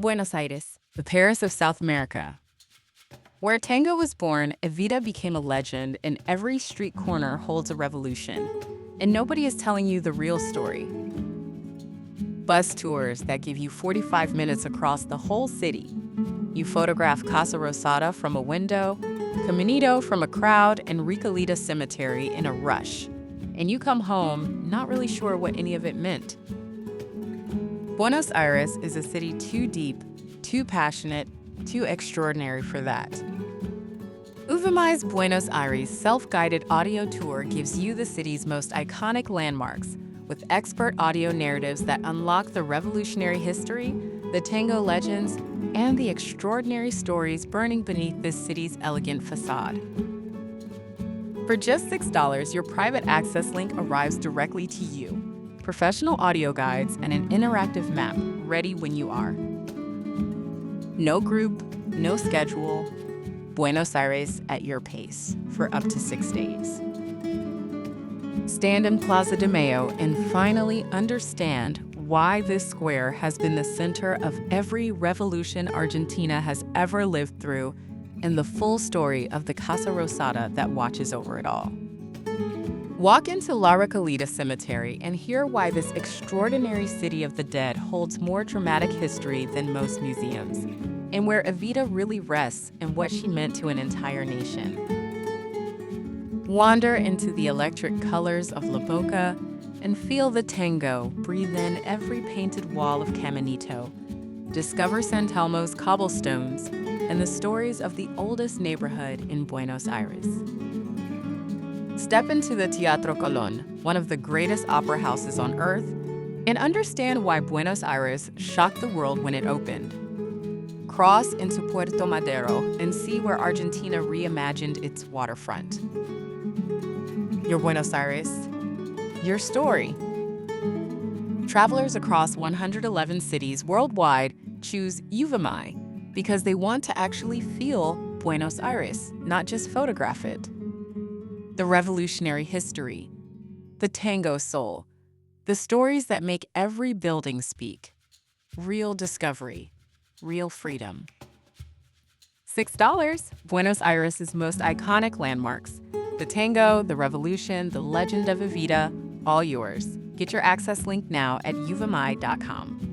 Buenos Aires, the Paris of South America. Where tango was born, Evita became a legend, and every street corner holds a revolution. And nobody is telling you the real story. Bus tours that give you 45 minutes across the whole city. You photograph Casa Rosada from a window, Caminito from a crowd, and Recoleta Cemetery in a rush. And you come home not really sure what any of it meant. Buenos Aires is a city too deep, too passionate, too extraordinary for that. Uvamai's Buenos Aires self-guided audio tour gives you the city's most iconic landmarks, with expert audio narratives that unlock the revolutionary history, the tango legends, and the extraordinary stories burning beneath this city's elegant facade. For just $6, your private access link arrives directly to you. Professional audio guides and an interactive map ready when you are. No group, no schedule. Buenos Aires at your pace for up to 6 days. Stand in Plaza de Mayo and finally understand why this square has been the center of every revolution Argentina has ever lived through and the full story of the Casa Rosada that watches over it all. Walk into La Recoleta Cemetery and hear why this extraordinary city of the dead holds more dramatic history than most museums, and where Evita really rests and what she meant to an entire nation. Wander into the electric colors of La Boca and feel the tango breathe in every painted wall of Caminito. Discover San Telmo's cobblestones and the stories of the oldest neighborhood in Buenos Aires. Step into the Teatro Colón, one of the greatest opera houses on earth, and understand why Buenos Aires shocked the world when it opened. Cross into Puerto Madero and see where Argentina reimagined its waterfront. Your Buenos Aires, your story. Travelers across 111 cities worldwide choose Uvamai because they want to actually feel Buenos Aires, not just photograph it. The revolutionary history, the tango soul, the stories that make every building speak. Real discovery, real freedom. $6, Buenos Aires' most iconic landmarks. The tango, the revolution, the legend of Evita, all yours. Get your access link now at uvamai.com.